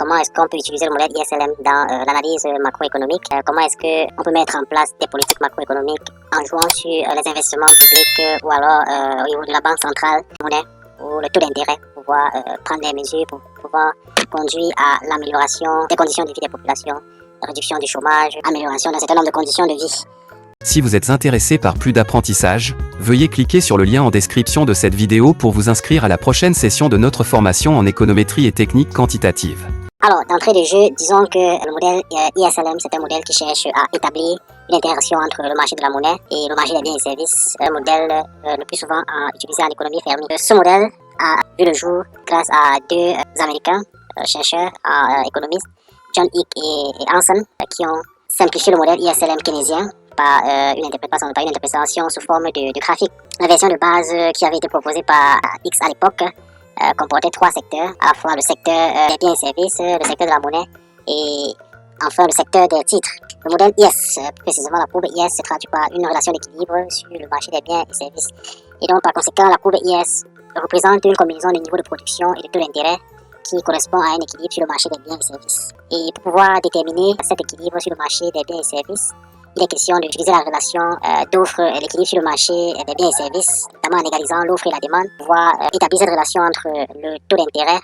comment est-ce qu'on peut utiliser le modèle ISLM dans l'analyse macroéconomique, comment est-ce qu'on peut mettre en place des politiques macroéconomiques en jouant sur les investissements publics ou alors au niveau de la banque centrale, monnaie ou le taux d'intérêt pour pouvoir prendre des mesures pour pouvoir conduire à l'amélioration des conditions de vie des populations, réduction du chômage, amélioration d'un certain nombre de conditions de vie. Si vous êtes intéressé par plus d'apprentissage, veuillez cliquer sur le lien en description de cette vidéo pour vous inscrire à la prochaine session de notre formation en économétrie et technique quantitative. Alors, d'entrée de jeu, disons que le modèle ISLM, c'est un modèle qui cherche à établir une interaction entre le marché de la monnaie et le marché des biens et services, un modèle le plus souvent utilisé en économie fermée. Ce modèle a vu le jour grâce à deux Américains, chercheurs, économistes, John Hick et Hansen, qui ont simplifié le modèle ISLM keynésien par une interprétation sous forme de graphique. La version de base qui avait été proposée par X à l'époque comportait trois secteurs, à la fois le secteur des biens et services, le secteur de la monnaie et enfin le secteur des titres. Le modèle IS, précisément la courbe IS, se traduit par une relation d'équilibre sur le marché des biens et services. Et donc par conséquent, la courbe IS représente une combinaison de niveaux de production et de taux d'intérêt qui correspond à un équilibre sur le marché des biens et services. Et pour pouvoir déterminer cet équilibre sur le marché des biens et services, il est question d'utiliser la relation d'offre et l'équilibre sur le marché des biens et services, notamment en égalisant l'offre et la demande, pour pouvoir établir cette relation entre le taux d'intérêt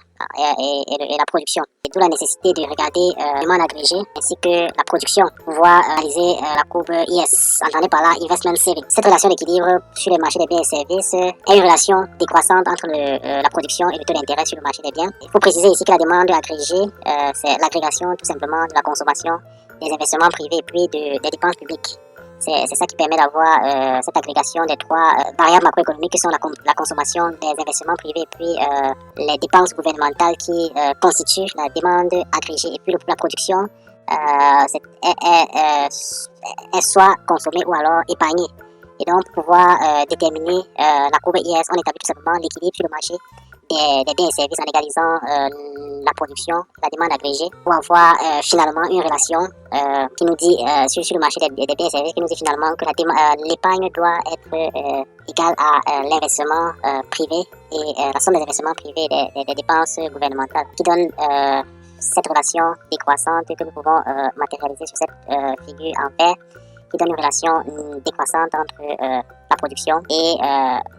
et la production. Et d'où la nécessité de regarder la demande agrégée ainsi que la production, pour pouvoir analyser la courbe IS, entendue par là Investment Saving. Cette relation d'équilibre sur le marché des biens et services est une relation décroissante entre la production et le taux d'intérêt sur le marché des biens. Il faut préciser ici que la demande agrégée, c'est l'agrégation tout simplement de la consommation, des investissements privés et puis des dépenses publiques. C'est ça qui permet d'avoir cette agrégation des trois variables macroéconomiques qui sont la consommation, des investissements privés et puis les dépenses gouvernementales qui constituent la demande agrégée. Et puis la production est soit consommée ou alors épargnée. Et donc pour pouvoir déterminer la courbe IS, on établit tout simplement l'équilibre sur le marché des biens et services en égalisant la production, la demande agrégée, pour avoir finalement une relation qui nous dit sur le marché des biens et services, qui nous dit finalement que l'épargne doit être égale à l'investissement privé et la somme des investissements privés et des dépenses gouvernementales, qui donne cette relation décroissante que nous pouvons matérialiser sur cette figure en vert, qui donne une relation décroissante entre la production et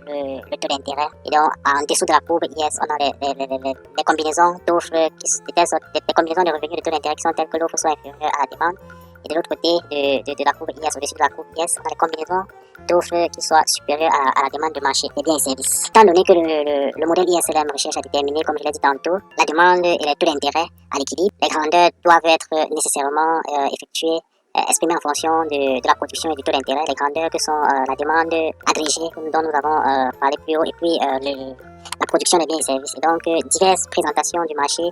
le taux d'intérêt. Et donc, en dessous de la courbe IS, on a les combinaisons d'offres, des combinaisons de revenus de taux d'intérêt qui sont telles que l'offre soit inférieure à la demande. Et de l'autre côté de la courbe IS, au-dessus de la courbe IS, on a les combinaisons d'offres qui soient supérieures à la demande de marché des biens et services. Étant donné que le modèle ISLM recherche à déterminer, comme je l'ai dit tantôt, la demande et les taux d'intérêt à l'équilibre, les grandeurs doivent être nécessairement effectuées exprimées en fonction de la production et du taux d'intérêt, les grandeurs que sont la demande agrégée dont nous avons parlé plus haut et puis la production des biens et services. Et donc diverses présentations du marché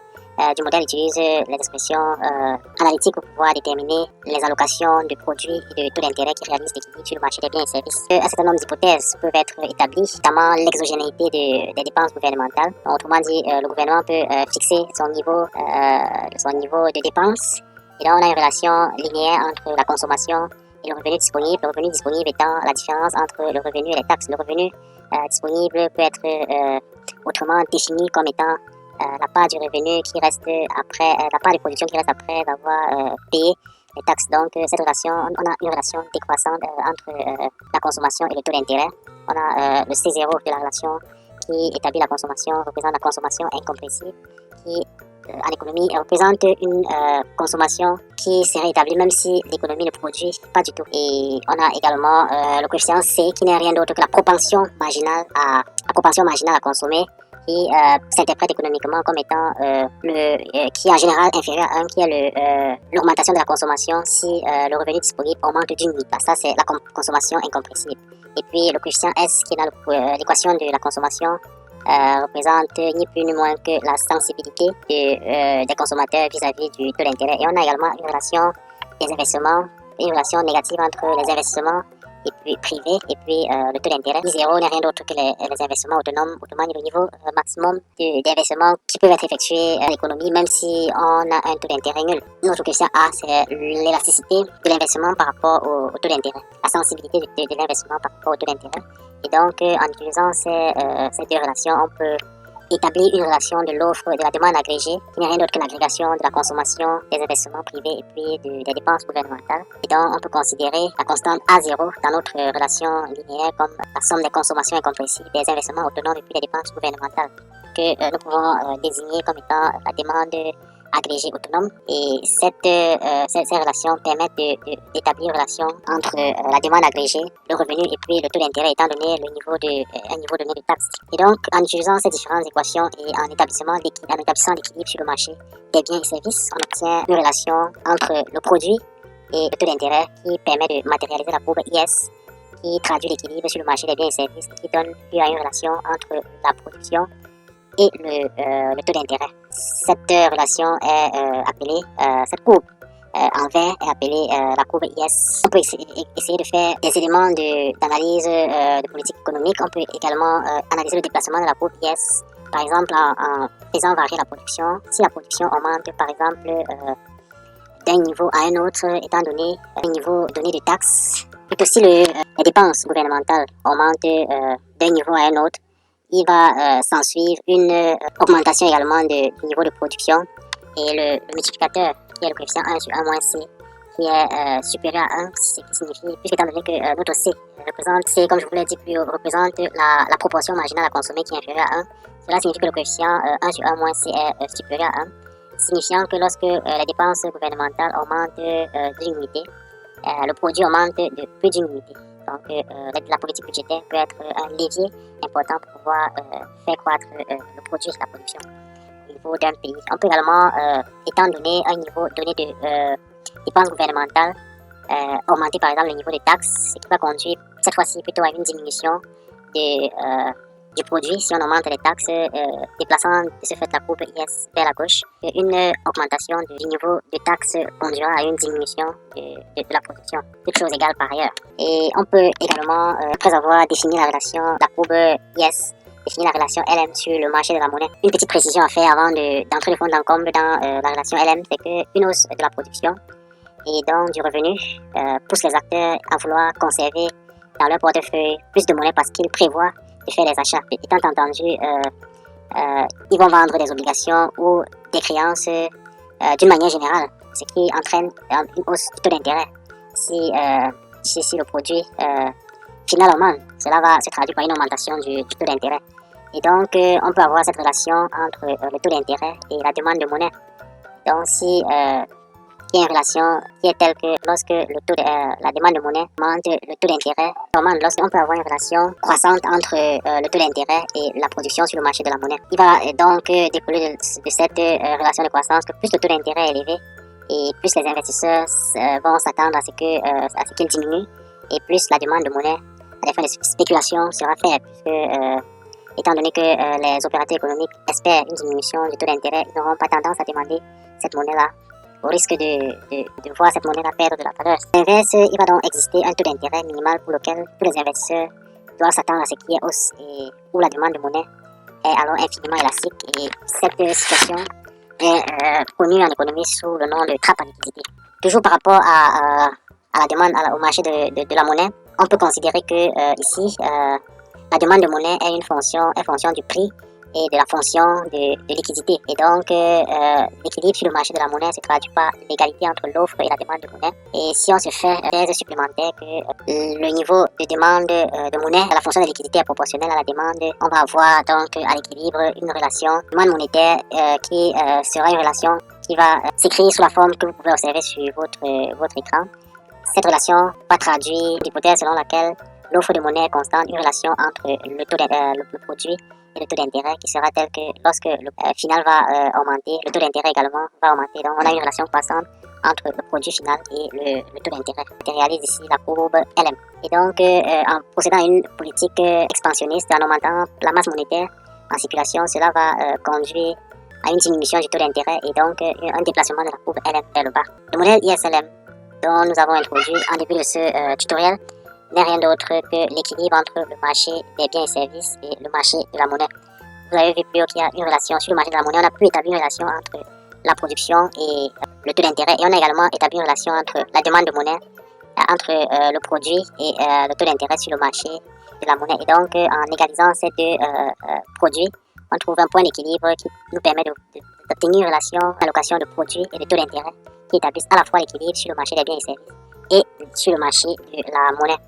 du modèle utilisent les expressions analytiques pour pouvoir déterminer les allocations de produits et de taux d'intérêt qui réalisent l'équilibre sur le marché des biens et services. Un certain nombre d'hypothèses peuvent être établies, notamment l'exogénéité des dépenses gouvernementales. Autrement dit, le gouvernement peut fixer son niveau de dépenses. Et là, on a une relation linéaire entre la consommation et le revenu disponible. Le revenu disponible étant la différence entre le revenu et les taxes. Le revenu disponible peut être autrement défini comme étant la part du revenu qui reste après, la part de production qui reste après avoir payé les taxes. Donc, cette relation, on a une relation décroissante entre la consommation et le taux d'intérêt. On a le C0 de la relation qui établit la consommation, représente la consommation incompressible, qui en économie représente une consommation qui serait établie même si l'économie ne produit pas du tout. Et on a également le coefficient C qui n'est rien d'autre que la propension marginale à consommer, qui s'interprète économiquement comme étant qui est en général inférieur à 1, qui est l'augmentation de la consommation si le revenu disponible augmente d'une limite. Ça, c'est la consommation incompressible. Et puis le coefficient S qui est dans l'équation de la consommation représente ni plus ni moins que la sensibilité des consommateurs vis-à-vis du taux d'intérêt. Et on a également une relation des investissements, une relation négative entre les investissements et puis privés et puis le taux d'intérêt. I0 n'est rien d'autre que les investissements autonomes, autrement le niveau maximum d'investissement qui peuvent être effectués en économie même si on a un taux d'intérêt nul. Notre question A, c'est l'élasticité de l'investissement par rapport au taux d'intérêt, la sensibilité de l'investissement par rapport au taux d'intérêt. Et donc, en utilisant ces deux relations, on peut établir une relation de l'offre et de la demande agrégée, qui n'est rien d'autre que l'agrégation de la consommation, des investissements privés et puis des dépenses gouvernementales. Et donc, on peut considérer la constante A0 dans notre relation linéaire comme la somme des consommations incompressibles, des investissements autonomes et puis des dépenses gouvernementales, que nous pouvons désigner comme étant la demande agrégée autonome. Et ces relations permettent d'établir une relation entre la demande agrégée, le revenu et puis le taux d'intérêt étant donné un niveau donné de taxe. Et donc, en utilisant ces différentes équations et en établissant l'équilibre sur le marché des biens et services, on obtient une relation entre le produit et le taux d'intérêt qui permet de matérialiser la courbe IS, qui traduit l'équilibre sur le marché des biens et services, qui donne lieu à une relation entre la production et le taux d'intérêt. Cette relation est appelée, cette courbe en vert est appelée la courbe IS. On peut essayer de faire des éléments d'analyse de politique économique. On peut également analyser le déplacement de la courbe IS, par exemple en faisant varier la production. Si la production augmente, par exemple, d'un niveau à un autre, étant donné un niveau donné de taxes, plutôt si les dépenses gouvernementales augmentent d'un niveau à un autre, il va s'en suivre une augmentation également du niveau de production et le multiplicateur qui est le coefficient 1 sur 1 moins C qui est supérieur à 1, ce qui signifie, puisque étant donné que notre C représente, comme je vous l'ai dit plus haut, représente la proportion marginale à consommer qui est inférieure à 1, cela signifie que le coefficient 1 sur 1 moins C est supérieur à 1, signifiant que lorsque les dépenses gouvernementales augmentent d'une unité, le produit augmente de plus d'une unité. Donc, la politique budgétaire peut être un levier important pour pouvoir faire croître le produit, la production au niveau d'un pays. On peut également, étant donné un niveau donné de dépenses gouvernementales, augmenter par exemple le niveau de taxes, ce qui va conduire cette fois-ci plutôt à une diminution du produit si on augmente les taxes, déplaçant de ce fait la courbe IS vers la gauche. Une augmentation du niveau de taxes conduira à une diminution de la production, toutes choses égales par ailleurs. Et on peut également, après avoir défini la relation, la courbe IS, définir la relation LM sur le marché de la monnaie. Une petite précision à faire avant d'entrer le fond d'encombre dans la relation LM, c'est qu'une hausse de la production et donc du revenu pousse les acteurs à vouloir conserver dans leur portefeuille plus de monnaie parce qu'ils prévoient de faire des achats. Étant entendu, ils vont vendre des obligations ou des créances d'une manière générale, ce qui entraîne une hausse du taux d'intérêt. Si le produit final augmente, cela va se traduire par une augmentation du taux d'intérêt. Et donc, on peut avoir cette relation entre le taux d'intérêt et la demande de monnaie. Donc, si il y a une relation qui est telle que lorsque la demande de monnaie augmente, le taux d'intérêt augmente. Lorsqu'on peut avoir une relation croissante entre le taux d'intérêt et la production sur le marché de la monnaie. Il va donc découler de cette relation de croissance que plus le taux d'intérêt est élevé et plus les investisseurs vont s'attendre à ce qu'il diminue et plus la demande de monnaie à des fins de spéculation sera faible puisque étant donné que les opérateurs économiques espèrent une diminution du taux d'intérêt, ils n'auront pas tendance à demander cette monnaie-là au risque de voir cette monnaie perdre de la valeur. À l'inverse, il va donc exister un taux d'intérêt minimal pour lequel tous les investisseurs doivent s'attendre à ce qu'il y ait hausse et où la demande de monnaie est alors infiniment élastique. Et cette situation est connue en économie sous le nom de trappe à liquidité. Toujours par rapport à la demande au marché de la monnaie, on peut considérer que ici, la demande de monnaie est fonction du prix et de la fonction de liquidité. Et donc, l'équilibre sur le marché de la monnaie se traduit par l'égalité entre l'offre et la demande de monnaie. Et si on se fait un thèse supplémentaire que le niveau de demande de monnaie à la fonction de liquidité est proportionnelle à la demande, on va avoir donc à l'équilibre une relation demande monétaire qui sera une relation qui va s'écrire sous la forme que vous pouvez observer sur votre écran. Cette relation va traduire l'hypothèse selon laquelle l'offre de monnaie est constante, une relation entre le produit et le taux d'intérêt qui sera tel que lorsque le final va augmenter, le taux d'intérêt également va augmenter. Donc on a une relation croissante entre le produit final et le taux d'intérêt. On réalise ici la courbe LM. Et donc en procédant à une politique expansionniste, en augmentant la masse monétaire en circulation, cela va conduire à une diminution du taux d'intérêt et donc un déplacement de la courbe LM vers le bas. Le modèle ISLM dont nous avons introduit en début de ce tutoriel n'est rien d'autre que l'équilibre entre le marché des biens et services et le marché de la monnaie. Vous avez vu plus haut qu'il y a une relation sur le marché de la monnaie. On a pu établir une relation entre la production et le taux d'intérêt. Et on a également établi une relation entre la demande de monnaie, entre le produit et le taux d'intérêt sur le marché de la monnaie. Et donc, en égalisant ces deux produits, on trouve un point d'équilibre qui nous permet d'obtenir une relation d'allocation de produits et de taux d'intérêt qui établissent à la fois l'équilibre sur le marché des biens et services et sur le marché de la monnaie.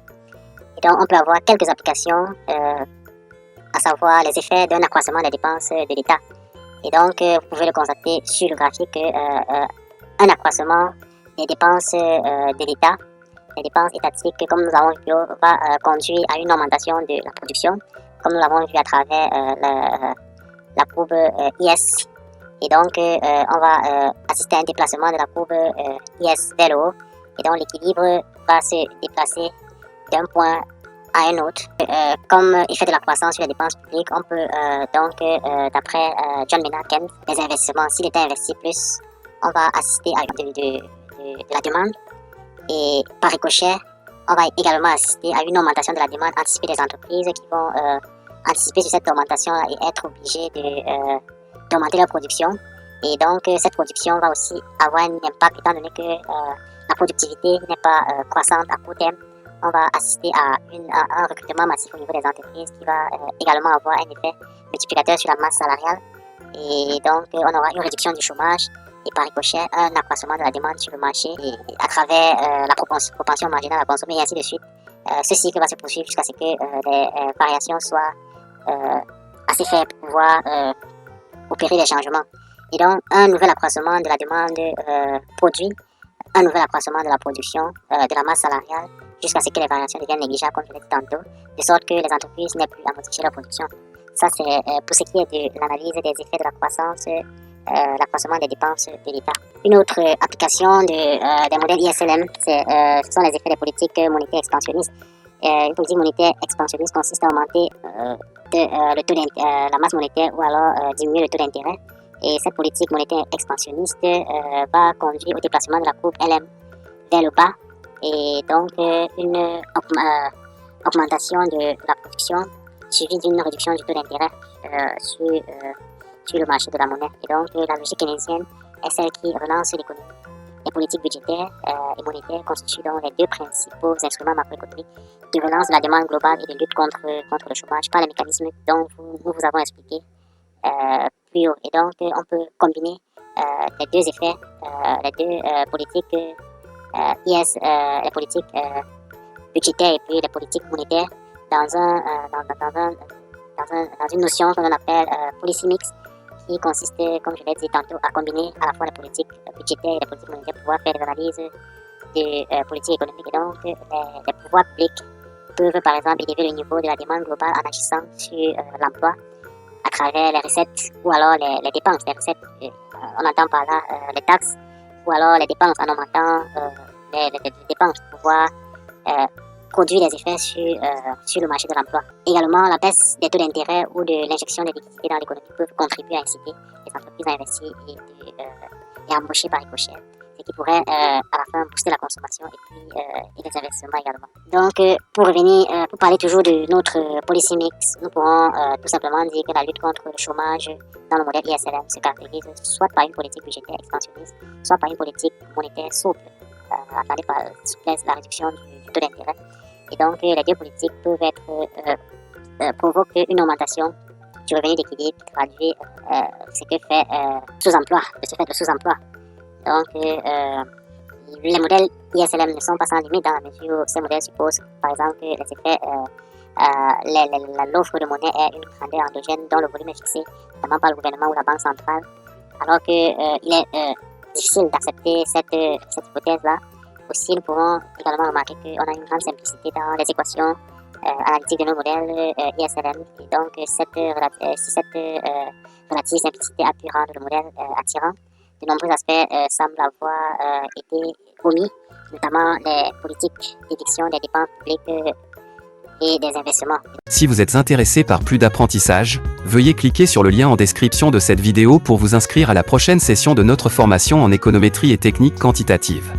Et donc, on peut avoir quelques applications, à savoir les effets d'un accroissement des dépenses de l'État. Et donc, vous pouvez le constater sur le graphique, un accroissement des dépenses de l'État, les dépenses étatiques, comme nous avons vu, va conduire à une augmentation de la production, comme nous l'avons vu à travers la courbe IS. Et donc, on va assister à un déplacement de la courbe IS vers le haut. Et donc, l'équilibre va se déplacer d'un point à un autre. Comme effet de la croissance sur les dépenses publiques, on peut donc, d'après John Maynard Keynes, les investissements, s'il était investi plus, on va assister à de la demande. Et par ricochet, on va également assister à une augmentation de la demande anticipée des entreprises qui vont anticiper sur cette augmentation et être obligées d'augmenter leur production. Et donc, cette production va aussi avoir un impact étant donné que la productivité n'est pas croissante à court terme. On va assister à un recrutement massif au niveau des entreprises qui va également avoir un effet multiplicateur sur la masse salariale. Et donc, on aura une réduction du chômage et par ricochet, un accroissement de la demande sur le marché et à travers la propension marginale à consommer et ainsi de suite. Ce cycle va se poursuivre jusqu'à ce que les variations soient assez faibles pour pouvoir opérer des changements. Et donc, un nouvel accroissement de la demande produit un nouvel accroissement de la production, de la masse salariale, jusqu'à ce que les variations deviennent négligeables, comme je l'ai dit tantôt, de sorte que les entreprises n'aient plus à modifier leur production. Ça, c'est pour ce qui est de l'analyse des effets de la croissance, l'accroissement des dépenses de l'État. Une autre application des modèles ISLM, ce sont les effets des politiques monétaires expansionnistes. Une politique monétaire expansionniste consiste à augmenter la masse monétaire ou alors diminuer le taux d'intérêt. Et cette politique monétaire expansionniste va conduire au déplacement de la courbe LM vers le bas et donc une augmentation de la production suivie d'une réduction du taux d'intérêt sur le marché de la monnaie. Et donc la logique keynésienne est celle qui relance l'économie. Les politiques budgétaires et monétaires constituent donc les deux principaux instruments macroéconomiques de relance de la demande globale et de lutte contre le chômage par les mécanismes dont nous vous avons expliqué plus haut. Et donc, on peut combiner les deux effets, les deux politiques IS, les politiques budgétaires et puis les politiques monétaires dans une notion qu'on appelle policy mix, qui consiste, comme je l'ai dit tantôt, à combiner à la fois les politiques budgétaires et les politiques monétaires pour pouvoir faire des analyses de politique économique. Et donc, les pouvoirs publics peuvent, par exemple, élever le niveau de la demande globale en agissant sur l'emploi à travers les recettes ou alors les dépenses. Les recettes, on entend par là les taxes ou alors les dépenses en augmentant les dépenses pour pouvoir produire des effets sur le marché de l'emploi. Également, la baisse des taux d'intérêt ou de l'injection des liquidités dans l'économie peuvent contribuer à inciter les entreprises à investir et à embaucher par ricochet, ce qui pourrait à la fin booster la consommation et les investissements également. Donc, pour revenir, pour parler toujours de notre policy mix, nous pourrons tout simplement dire que la lutte contre le chômage dans le modèle ISLM se caractérise soit par une politique budgétaire expansionniste, soit par une politique monétaire souple, attendue par souplesse la réduction du taux d'intérêt. Et donc, les deux politiques peuvent provoquer une augmentation du revenu d'équilibre qui traduit ce que fait sous-emploi, le sous-emploi. Donc, les modèles ISLM ne sont pas sans limite dans la mesure où ces modèles supposent, par exemple, que les effets, l'offre de monnaie est une grandeur endogène dont le volume est fixé, notamment par le gouvernement ou la banque centrale, alors qu'il est difficile d'accepter cette hypothèse-là. Aussi, nous pouvons également remarquer qu'on a une grande simplicité dans les équations analytiques de nos modèles ISLM. Et donc, cette relative simplicité a pu rendre le modèle attirant. De nombreux aspects semblent avoir été omis, notamment les politiques d'édiction des dépenses publiques et des investissements. Si vous êtes intéressé par plus d'apprentissage, veuillez cliquer sur le lien en description de cette vidéo pour vous inscrire à la prochaine session de notre formation en économétrie et technique quantitative.